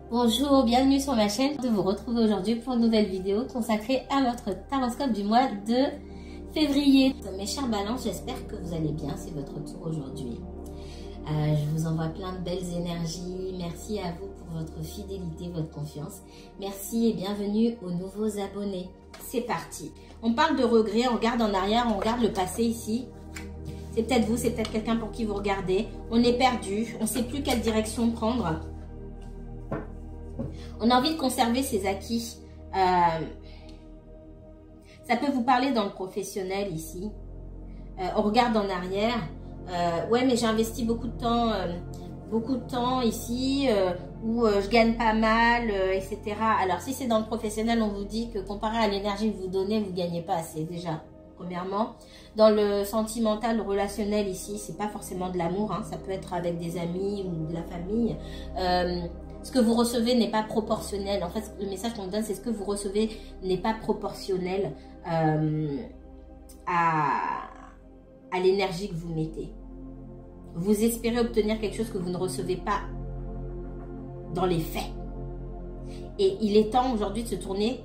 Bonjour, bienvenue sur ma chaîne, de vous retrouver aujourd'hui pour une nouvelle vidéo consacrée à votre taroscope du mois de février. Mes chers balances, j'espère que vous allez bien, c'est votre tour aujourd'hui. Je vous envoie plein de belles énergies, merci à vous pour votre fidélité, votre confiance. Merci et bienvenue aux nouveaux abonnés. C'est parti. On parle de regrets, on regarde en arrière, on regarde le passé ici. C'est peut-être vous, c'est peut-être quelqu'un pour qui vous regardez. On est perdu, on ne sait plus quelle direction prendre. On a envie de conserver ses acquis. Ça peut vous parler dans le professionnel ici. On regarde en arrière. Ouais, mais j'ai investi beaucoup de temps ici où je gagne pas mal, etc. Alors, si c'est dans le professionnel, on vous dit que comparé à l'énergie que vous donnez, vous ne gagnez pas assez déjà. Premièrement, dans le sentimental, le relationnel ici, c'est pas forcément de l'amour, hein, ça peut être avec des amis ou de la famille. Ce que vous recevez n'est pas proportionnel. En fait, le message qu'on me donne, c'est ce que vous recevez n'est pas proportionnel à l'énergie que vous mettez. Vous espérez obtenir quelque chose que vous ne recevez pas dans les faits. Et il est temps aujourd'hui de se tourner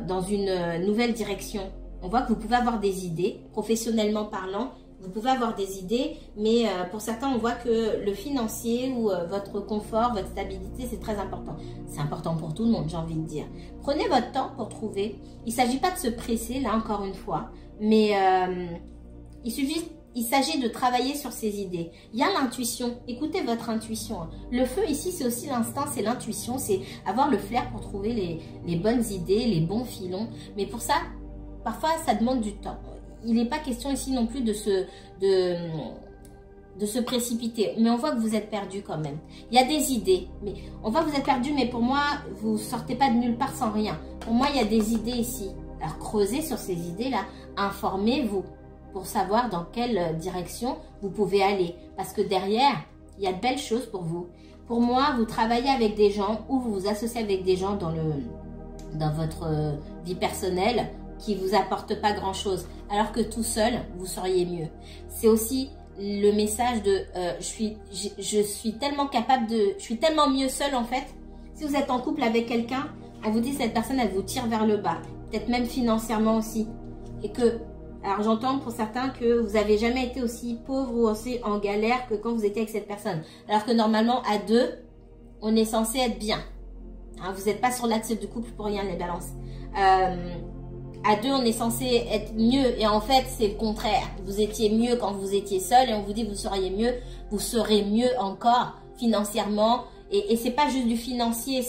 dans une nouvelle direction. On voit que vous pouvez avoir des idées, professionnellement parlant, vous pouvez avoir des idées, mais pour certains, on voit que le financier ou votre confort, votre stabilité, c'est très important. C'est important pour tout le monde, j'ai envie de dire. Prenez votre temps pour trouver. Il ne s'agit pas de se presser, là encore une fois, mais il s'agit de travailler sur ses idées. Il y a l'intuition. Écoutez votre intuition. Le feu ici, c'est aussi l'instinct, c'est l'intuition, c'est avoir le flair pour trouver les bonnes idées, les bons filons. Mais pour ça, parfois, ça demande du temps. Il n'est pas question ici non plus de se précipiter. Mais on voit que vous êtes perdu quand même. Il y a des idées. Mais on voit que vous êtes perdu, mais pour moi, vous ne sortez pas de nulle part sans rien. Pour moi, il y a des idées ici. Alors, creusez sur ces idées-là. Informez-vous pour savoir dans quelle direction vous pouvez aller. Parce que derrière, il y a de belles choses pour vous. Pour moi, vous travaillez avec des gens ou vous vous associez avec des gens dans votre vie personnelle qui vous apporte pas grand chose, alors que tout seul vous seriez mieux. C'est aussi le message de je suis tellement capable de, je suis tellement mieux seul en fait. Si vous êtes en couple avec quelqu'un, on vous dit cette personne elle vous tire vers le bas, peut-être même financièrement aussi, et que, alors j'entends pour certains que vous avez jamais été aussi pauvre ou aussi en galère que quand vous étiez avec cette personne, alors que normalement à deux on est censé être bien. Hein, vous n'êtes pas sur l'axe du couple pour rien les balances. À deux, on est censé être mieux et en fait, c'est le contraire. Vous étiez mieux quand vous étiez seul et on vous dit vous seriez mieux, vous serez mieux encore financièrement. Et c'est pas juste du financier,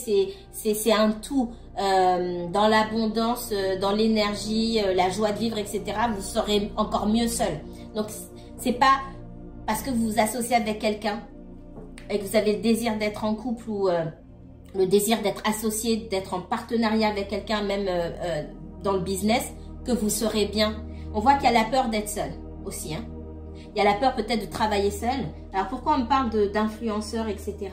c'est un tout. Dans l'abondance, dans l'énergie, la joie de vivre, etc. Vous serez encore mieux seul. Donc, c'est pas parce que vous vous associez avec quelqu'un et que vous avez le désir d'être en couple ou le désir d'être associé, d'être en partenariat avec quelqu'un, même dans le business, que vous serez bien. On voit qu'il y a la peur d'être seul aussi. Hein. Il y a la peur peut-être de travailler seul. Alors pourquoi on me parle d'influenceurs, etc.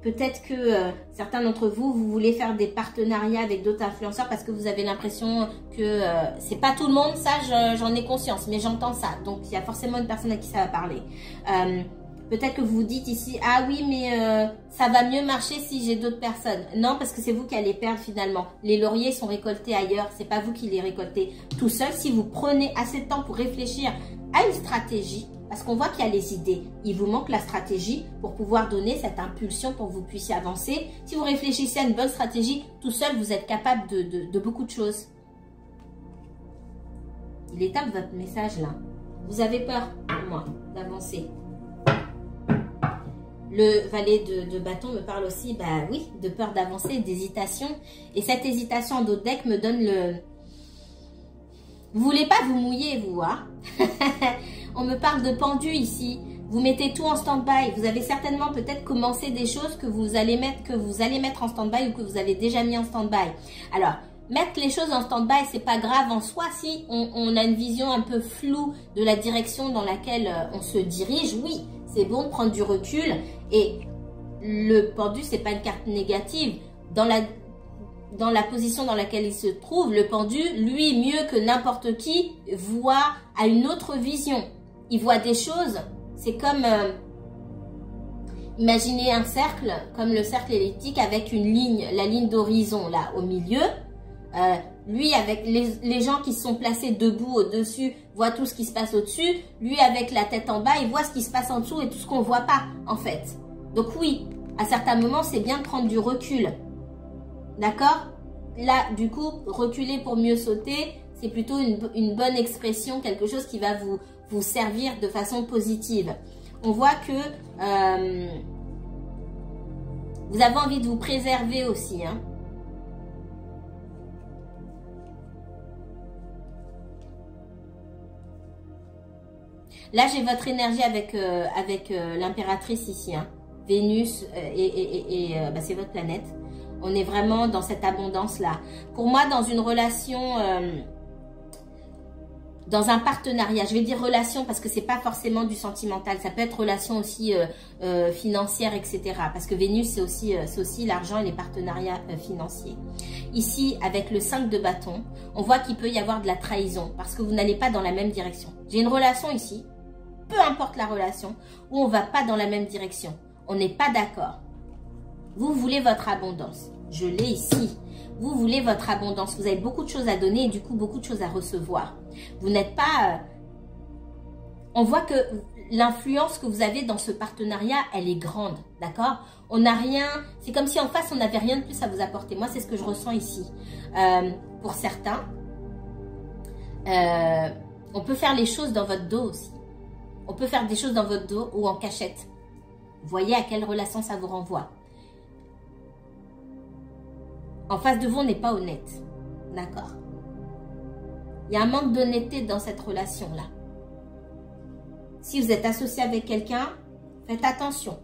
Peut-être que certains d'entre vous, vous voulez faire des partenariats avec d'autres influenceurs parce que vous avez l'impression que c'est pas tout le monde, ça j'en ai conscience, mais j'entends ça. Donc il y a forcément une personne à qui ça va parler. Peut-être que vous vous dites ici, ah oui, mais ça va mieux marcher si j'ai d'autres personnes. Non, parce que c'est vous qui allez perdre finalement. Les lauriers sont récoltés ailleurs, c'est pas vous qui les récoltez tout seul. Si vous prenez assez de temps pour réfléchir à une stratégie, parce qu'on voit qu'il y a les idées, il vous manque la stratégie pour pouvoir donner cette impulsion pour que vous puissiez avancer. Si vous réfléchissez à une bonne stratégie, tout seul, vous êtes capable de beaucoup de choses. Il est temps de votre message là. Vous avez peur, pour moi, d'avancer. Le valet de bâton me parle aussi, bah oui, de peur d'avancer, d'hésitation. Et cette hésitation en d'autres decks me donne le... Vous voulez pas vous mouiller, vous, hein. On me parle de pendu ici. Vous mettez tout en stand-by. Vous avez certainement peut-être commencé des choses que vous allez mettre en stand-by ou que vous avez déjà mis en stand-by. Alors, mettre les choses en stand-by, c'est pas grave en soi si on a une vision un peu floue de la direction dans laquelle on se dirige, oui. C'est bon de prendre du recul et le pendu, c'est pas une carte négative. Dans la position dans laquelle il se trouve, le pendu, lui, mieux que n'importe qui, voit à une autre vision. Il voit des choses, c'est comme Imaginez un cercle, comme le cercle elliptique, avec une ligne, la ligne d'horizon là au milieu. Lui, avec les gens qui sont placés debout au-dessus, voient tout ce qui se passe au-dessus. Lui, avec la tête en bas, il voit ce qui se passe en dessous et tout ce qu'on ne voit pas, en fait. Donc oui, à certains moments, c'est bien de prendre du recul. D'accord? Là, du coup, reculer pour mieux sauter, c'est plutôt une bonne expression, quelque chose qui va vous servir de façon positive. On voit que vous avez envie de vous préserver aussi, hein. Là, j'ai votre énergie avec l'impératrice ici, hein. Vénus bah, c'est votre planète. On est vraiment dans cette abondance-là. Pour moi, dans une relation, dans un partenariat, je vais dire relation parce que c'est pas forcément du sentimental. Ça peut être relation aussi financière, etc. Parce que Vénus, c'est aussi l'argent et les partenariats financiers. Ici, avec le 5 de bâton, on voit qu'il peut y avoir de la trahison parce que vous n'allez pas dans la même direction. J'ai une relation ici, peu importe la relation, où on ne va pas dans la même direction. On n'est pas d'accord. Vous voulez votre abondance. Je l'ai ici. Vous voulez votre abondance. Vous avez beaucoup de choses à donner et du coup, beaucoup de choses à recevoir. Vous n'êtes pas... On voit que l'influence que vous avez dans ce partenariat, elle est grande. D'accord? On n'a rien... C'est comme si en face, on n'avait rien de plus à vous apporter. Moi, c'est ce que je ressens ici. Pour certains, on peut faire les choses dans votre dos aussi. On peut faire des choses dans votre dos ou en cachette. Vous voyez à quelle relation ça vous renvoie. En face de vous, on n'est pas honnête. D'accord? Il y a un manque d'honnêteté dans cette relation-là. Si vous êtes associé avec quelqu'un, faites attention.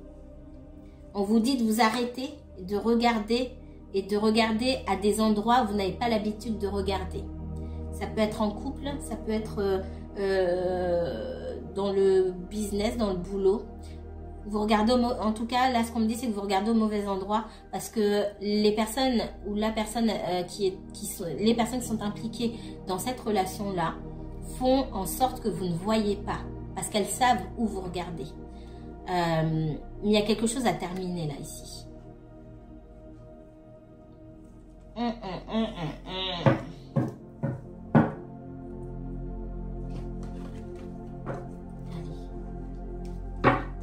On vous dit de vous arrêter, de regarder et de regarder à des endroits où vous n'avez pas l'habitude de regarder. Ça peut être en couple, ça peut être dans le business, dans le boulot. Vous regardez, en tout cas, là, ce qu'on me dit, c'est que vous regardez au mauvais endroit parce que les personnes ou la personne les personnes qui sont impliquées dans cette relation-là font en sorte que vous ne voyez pas parce qu'elles savent où vous regardez. Mais il y a quelque chose à terminer là, ici.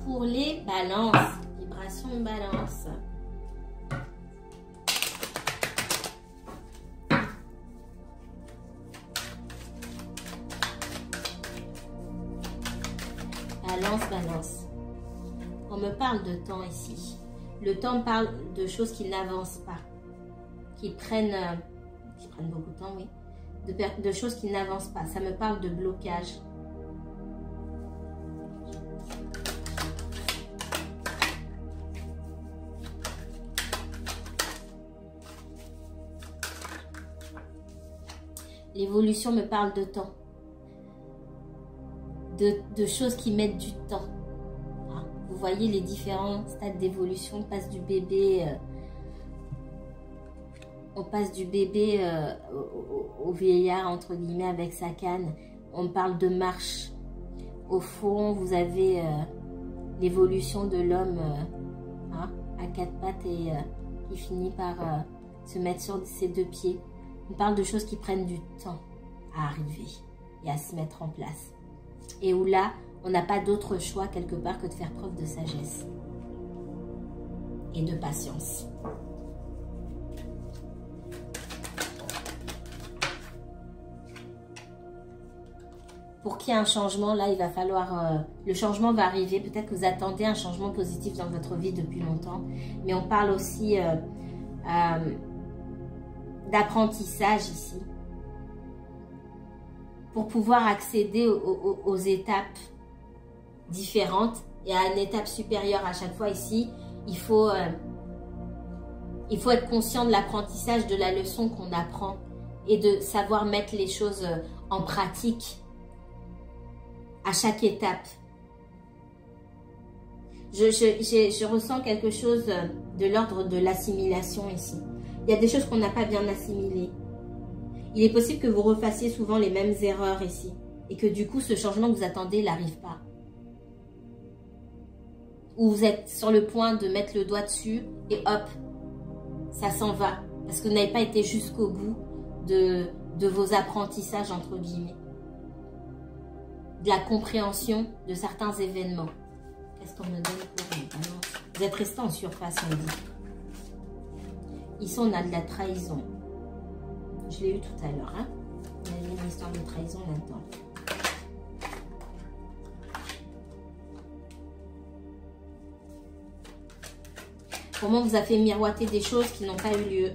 Pour les balances, vibration balance. Balance. On me parle de temps ici. Le temps parle de choses qui n'avancent pas, qui prennent beaucoup de temps, oui. De choses qui n'avancent pas. Ça me parle de blocage. L'évolution me parle de temps. De choses qui mettent du temps. Vous voyez les différents stades d'évolution. On passe du bébé, au vieillard, entre guillemets, avec sa canne. On parle de marche. Au fond, vous avez l'évolution de l'homme à quatre pattes et qui finit par se mettre sur ses deux pieds. On parle de choses qui prennent du temps à arriver et à se mettre en place. Et où là, on n'a pas d'autre choix quelque part que de faire preuve de sagesse et de patience. Pour qu'il y ait un changement, là, il va falloir... le changement va arriver. Peut-être que vous attendez un changement positif dans votre vie depuis longtemps. Mais on parle aussi d'apprentissage ici. Pour pouvoir accéder aux étapes différentes et à une étape supérieure à chaque fois ici, il faut être conscient de l'apprentissage, de la leçon qu'on apprend et de savoir mettre les choses en pratique à chaque étape. Je ressens quelque chose de l'ordre de l'assimilation ici. Il y a des choses qu'on n'a pas bien assimilées. Il est possible que vous refassiez souvent les mêmes erreurs ici et que du coup, ce changement que vous attendez n'arrive pas. Ou vous êtes sur le point de mettre le doigt dessus et hop, ça s'en va. Parce que vous n'avez pas été jusqu'au bout de vos apprentissages, entre guillemets. De la compréhension de certains événements. Qu'est-ce qu'on me donne pour les balances? Vous êtes resté en surface, on dit. Ici, on a de la trahison. Je l'ai eu tout à l'heure. Hein, il y a une histoire de trahison là-dedans. Comment vous a fait miroiter des choses qui n'ont pas eu lieu.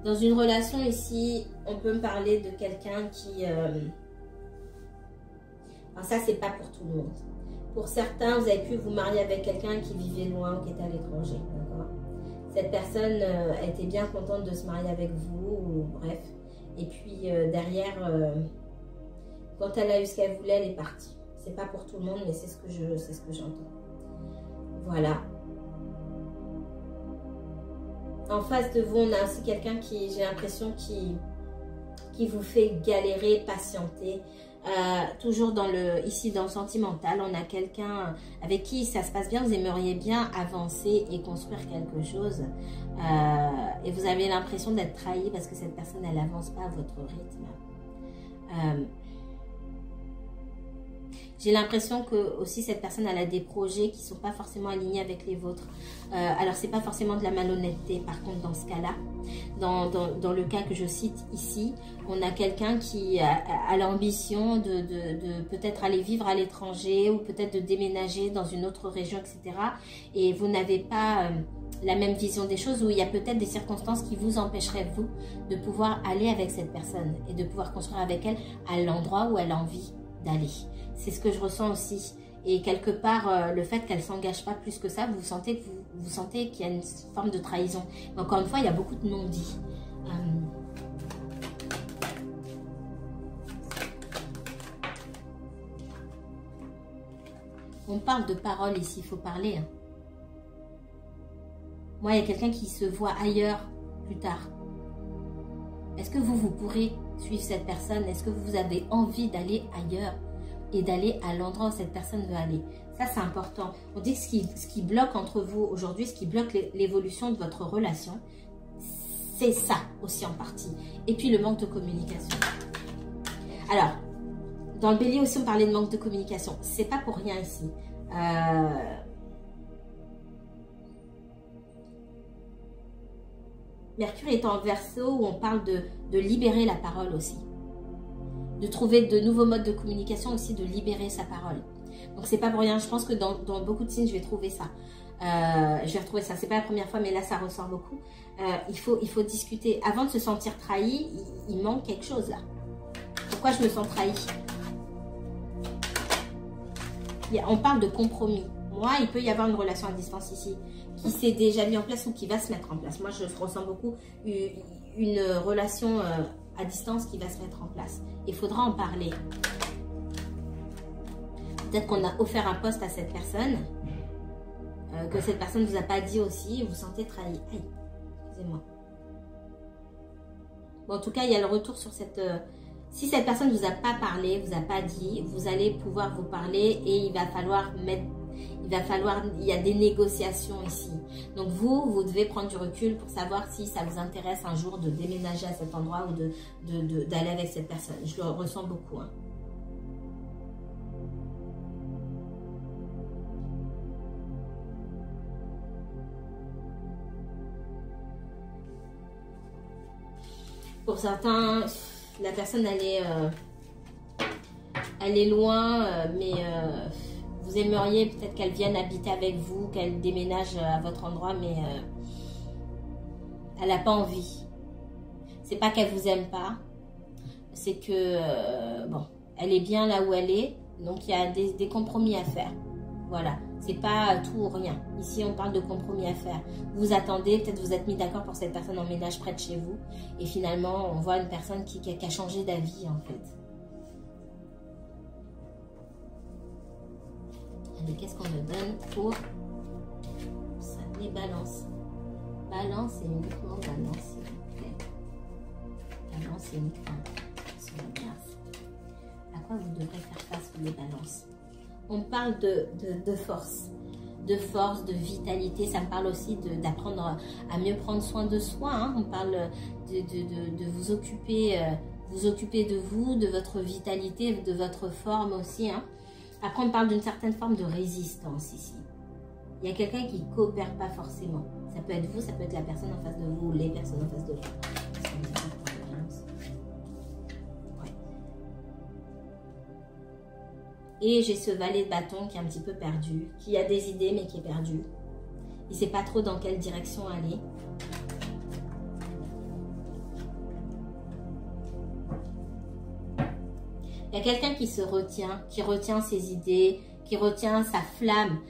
Dans une relation ici, on peut me parler de quelqu'un qui... Alors ça, c'est pas pour tout le monde. Pour certains, vous avez pu vous marier avec quelqu'un qui vivait loin ou qui était à l'étranger. Cette personne était bien contente de se marier avec vous, ou bref. Et puis derrière, quand elle a eu ce qu'elle voulait, elle est partie. C'est pas pour tout le monde, mais c'est ce que j'entends. Voilà. En face de vous, on a aussi quelqu'un qui, j'ai l'impression, qui vous fait galérer, patienter. Toujours ici dans le sentimental, on a quelqu'un avec qui ça se passe bien, vous aimeriez bien avancer et construire quelque chose. Et vous avez l'impression d'être trahi parce que cette personne, elle n'avance pas à votre rythme. J'ai l'impression que aussi cette personne, elle a des projets qui ne sont pas forcément alignés avec les vôtres. Alors, ce n'est pas forcément de la malhonnêteté, par contre, dans ce cas-là. Dans le cas que je cite ici, on a quelqu'un qui a l'ambition de peut-être aller vivre à l'étranger ou peut-être de déménager dans une autre région, etc. Et vous n'avez pas la même vision des choses, où il y a peut-être des circonstances qui vous empêcheraient, vous, de pouvoir aller avec cette personne et de pouvoir construire avec elle à l'endroit où elle a envie d'aller. C'est ce que je ressens aussi. Et quelque part, le fait qu'elle ne s'engage pas plus que ça, vous sentez qu'il y a une forme de trahison. Mais encore une fois, il y a beaucoup de non-dits. On parle de paroles ici, il faut parler. Hein. Moi, il y a quelqu'un qui se voit ailleurs plus tard. Est-ce que vous pourrez suivre cette personne? Est-ce que vous avez envie d'aller ailleurs et d'aller à l'endroit où cette personne veut aller? Ça, c'est important. On dit que ce qui bloque entre vous aujourd'hui, ce qui bloque l'évolution de votre relation, c'est ça aussi en partie. Et puis, le manque de communication. Alors, dans le bélier aussi, on parlait de manque de communication. C'est pas pour rien ici. Mercure est en Verseau, où on parle de libérer la parole aussi. De trouver de nouveaux modes de communication aussi, de libérer sa parole. Donc, c'est pas pour rien. Je pense que dans beaucoup de signes, je vais trouver ça. Je vais retrouver ça. C'est pas la première fois, mais là, ça ressort beaucoup. Il faut discuter. Avant de se sentir trahi, il manque quelque chose là. Pourquoi je me sens trahi? On parle de compromis. Moi, il peut y avoir une relation à distance ici qui s'est déjà mise en place ou qui va se mettre en place. Moi, je ressens beaucoup une relation à distance qui va se mettre en place. Il faudra en parler. Peut-être qu'on a offert un poste à cette personne, que cette personne ne vous a pas dit aussi, et vous vous sentez trahi. Aïe, excusez-moi. Bon, en tout cas, il y a le retour sur cette... si cette personne ne vous a pas parlé, vous a pas dit, vous allez pouvoir vous parler et il va falloir il y a des négociations ici. Donc vous devez prendre du recul pour savoir si ça vous intéresse un jour de déménager à cet endroit ou d'aller avec cette personne. Je le ressens beaucoup. Hein. Pour certains, la personne elle est loin, mais vous aimeriez peut-être qu'elle vienne habiter avec vous, qu'elle déménage à votre endroit, mais elle n'a pas envie. C'est pas qu'elle vous aime pas, c'est que bon, elle est bien là où elle est, donc il y a des compromis à faire. Voilà, c'est pas tout ou rien. Ici, on parle de compromis à faire. Vous attendez, peut-être vous êtes mis d'accord pour que cette personne emménage près de chez vous, et finalement, on voit une personne qui a changé d'avis en fait. Allez, qu'est-ce qu'on me donne pour ça, les balances? Balance et uniquement balance, s'il vous plaît. Balance et uniquement. À quoi vous devrez faire face, les balances? On parle de force. De force, de vitalité. Ça me parle aussi d'apprendre à mieux prendre soin de soi. Hein. On parle de vous occuper de vous, de votre vitalité, de votre forme aussi. Hein. Après, on parle d'une certaine forme de résistance ici. Il y a quelqu'un qui ne coopère pas forcément. Ça peut être vous, ça peut être la personne en face de vous, ou les personnes en face de vous. Ouais. Et j'ai ce valet de bâton qui est un petit peu perdu, qui a des idées mais qui est perdu. Il ne sait pas trop dans quelle direction aller. Il y a quelqu'un qui se retient, qui retient ses idées, qui retient sa flamme,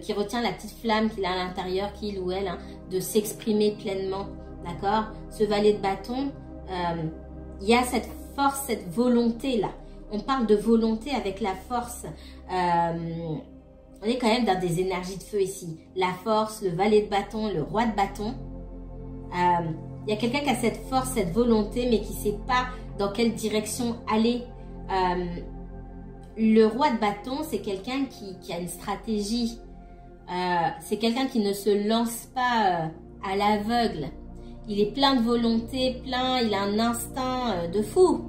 qui retient la petite flamme qu'il a à l'intérieur, qu'il ou elle, hein, de s'exprimer pleinement, d'accord? Ce valet de bâton, il y a cette force, cette volonté-là. On parle de volonté avec la force. On est quand même dans des énergies de feu ici. La force, le valet de bâton, le roi de bâton. Il y a quelqu'un qui a cette force, cette volonté, mais qui ne sait pas dans quelle direction aller. Le roi de bâton, c'est quelqu'un qui a une stratégie. C'est quelqu'un qui ne se lance pas à l'aveugle. Il est plein de volonté, il a un instinct de fou.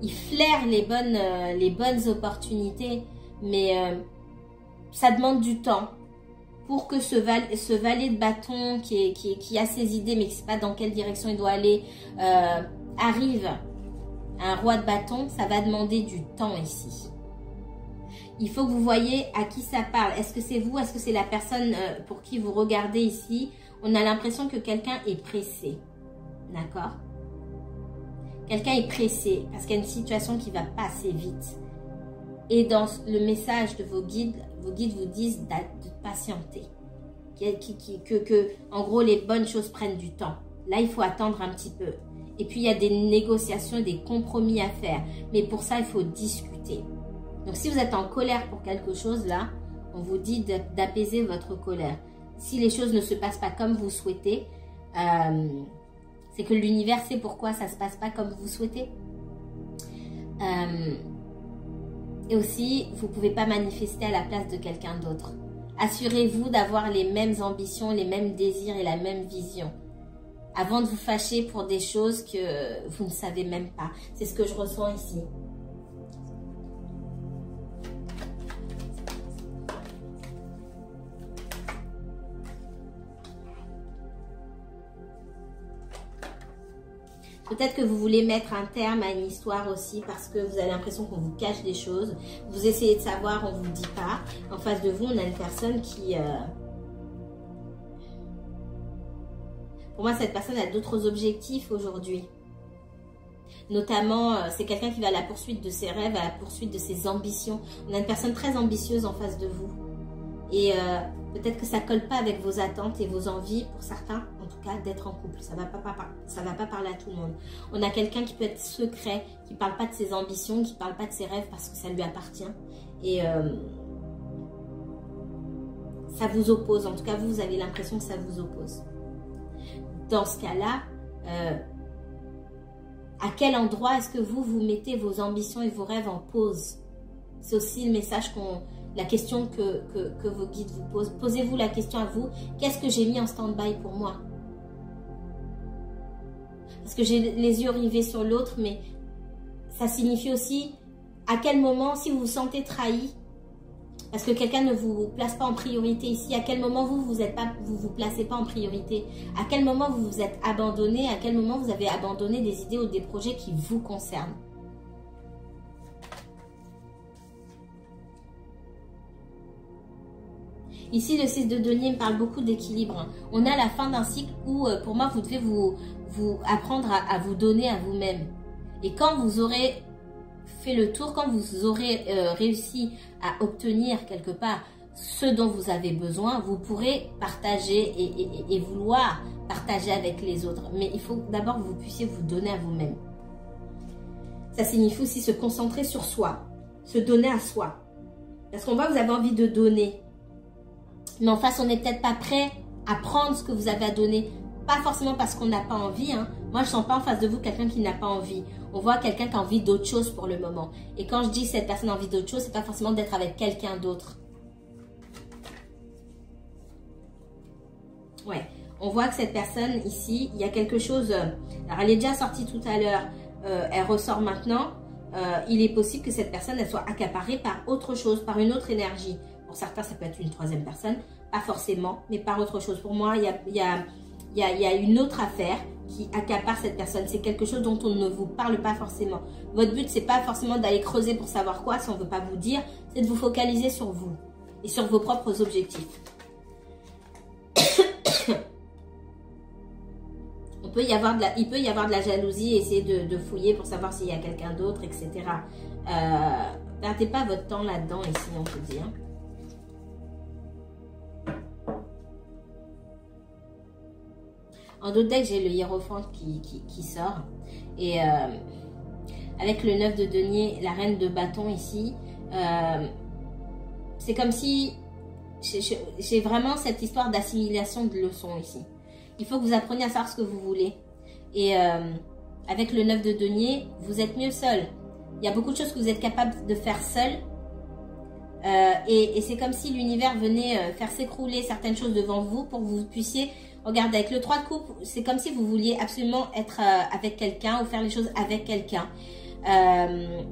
Il flaire les bonnes opportunités, mais ça demande du temps. Pour que ce valet de bâton qui a ses idées, mais qui ne sait pas dans quelle direction il doit aller, arrive à un roi de bâton, ça va demander du temps ici. Il faut que vous voyez à qui ça parle. Est-ce que c'est vous? Est-ce que c'est la personne pour qui vous regardez ici? On a l'impression que quelqu'un est pressé. D'accord? Quelqu'un est pressé parce qu'il y a une situation qui va passer vite. Et dans le message de vos guides vous disent de patienter. Que en gros, les bonnes choses prennent du temps. Là, il faut attendre un petit peu. Et puis, il y a des négociations, des compromis à faire. Mais pour ça, il faut discuter. Donc, si vous êtes en colère pour quelque chose, là, on vous dit d'apaiser votre colère. Si les choses ne se passent pas comme vous souhaitez, c'est que l'univers sait pourquoi ça ne se passe pas comme vous souhaitez. Et aussi, vous ne pouvez pas manifester à la place de quelqu'un d'autre. Assurez-vous d'avoir les mêmes ambitions, les mêmes désirs et la même vision. Avant de vous fâcher pour des choses que vous ne savez même pas. C'est ce que je ressens ici. Peut-être que vous voulez mettre un terme à une histoire aussi parce que vous avez l'impression qu'on vous cache des choses. Vous essayez de savoir, on ne vous dit pas. En face de vous, on a une personne qui... Pour moi, cette personne a d'autres objectifs aujourd'hui. Notamment, c'est quelqu'un qui va à la poursuite de ses rêves, à la poursuite de ses ambitions. On a une personne très ambitieuse en face de vous. Et peut-être que ça ne colle pas avec vos attentes et vos envies, pour certains, en tout cas, d'être en couple. Ça ne va pas parler à tout le monde. On a quelqu'un qui peut être secret, qui ne parle pas de ses ambitions, qui ne parle pas de ses rêves parce que ça lui appartient. Et ça vous oppose. En tout cas, vous avez l'impression que ça vous oppose. Dans ce cas-là, à quel endroit est-ce que vous mettez vos ambitions et vos rêves en pause? C'est aussi le message la question que vos guides vous posent. Posez-vous la question à vous, qu'est-ce que j'ai mis en stand-by pour moi? Parce que j'ai les yeux rivés sur l'autre, mais ça signifie aussi à quel moment, si vous vous sentez trahi, parce que quelqu'un ne vous place pas en priorité ici, à quel moment vous vous placez pas en priorité? À quel moment vous vous êtes abandonné? À quel moment vous avez abandonné des idées ou des projets qui vous concernent? Ici, le 6 de denier me parle beaucoup d'équilibre. On a la fin d'un cycle où, pour moi, vous devez vous apprendre à vous donner à vous-même. Et quand vous aurez fait le tour, quand vous aurez réussi à obtenir quelque part ce dont vous avez besoin, vous pourrez partager et vouloir partager avec les autres. Mais il faut d'abord que vous puissiez vous donner à vous-même. Ça signifie aussi se concentrer sur soi, se donner à soi. Parce qu'on voit que vous avez envie de donner. Mais en face, on n'est peut-être pas prêt à prendre ce que vous avez à donner. Pas forcément parce qu'on n'a pas envie, hein, Moi, je sens pas en face de vous quelqu'un qui n'a pas envie. On voit quelqu'un qui a envie d'autre chose pour le moment. Et quand je dis cette personne a envie d'autre chose, c'est pas forcément d'être avec quelqu'un d'autre. Ouais, on voit que cette personne ici, il y a quelque chose. Alors, elle est déjà sortie tout à l'heure. Elle ressort maintenant. Il est possible que cette personne elle soit accaparée par autre chose, par une autre énergie. Pour certains, ça peut être une troisième personne, pas forcément, mais par autre chose. Pour moi, il y a une autre affaire qui accapare cette personne. C'est quelque chose dont on ne vous parle pas forcément. Votre but, c'est pas forcément d'aller creuser pour savoir quoi, si on ne veut pas vous dire, c'est de vous focaliser sur vous et sur vos propres objectifs. Il peut y avoir de la jalousie, essayer de fouiller pour savoir s'il y a quelqu'un d'autre, etc. Perdez pas votre temps là-dedans ici, on peut dire. En d'autres decks, j'ai le hiérophant qui sort. Et avec le 9 de denier, la reine de bâton ici, c'est comme si j'ai vraiment cette histoire d'assimilation de leçons ici. Il faut que vous appreniez à savoir ce que vous voulez. Et avec le 9 de denier, vous êtes mieux seul. Il y a beaucoup de choses que vous êtes capable de faire seul. Et c'est comme si l'univers venait faire s'écrouler certaines choses devant vous pour que vous puissiez... Regardez, avec le 3 de coupe, c'est comme si vous vouliez absolument être avec quelqu'un ou faire les choses avec quelqu'un.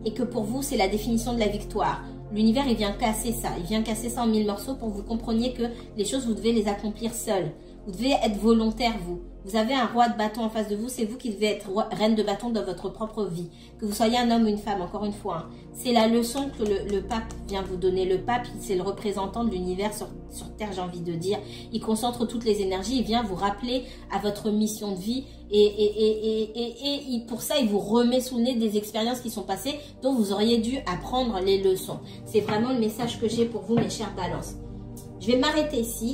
Et que pour vous, c'est la définition de la victoire. L'univers, il vient casser ça. Il vient casser ça en 1000 morceaux pour que vous compreniez que les choses, vous devez les accomplir seul. Vous devez être volontaire, vous. Vous avez un roi de bâton en face de vous. C'est vous qui devez être reine de bâton dans votre propre vie. Que vous soyez un homme ou une femme, encore une fois. Hein. C'est la leçon que le pape vient vous donner. Le pape, c'est le représentant de l'univers sur Terre, j'ai envie de dire. Il concentre toutes les énergies. Il vient vous rappeler à votre mission de vie. Et pour ça, il vous remet sous le nez des expériences qui sont passées dont vous auriez dû apprendre les leçons. C'est vraiment le message que j'ai pour vous, mes chères balances. Je vais m'arrêter ici.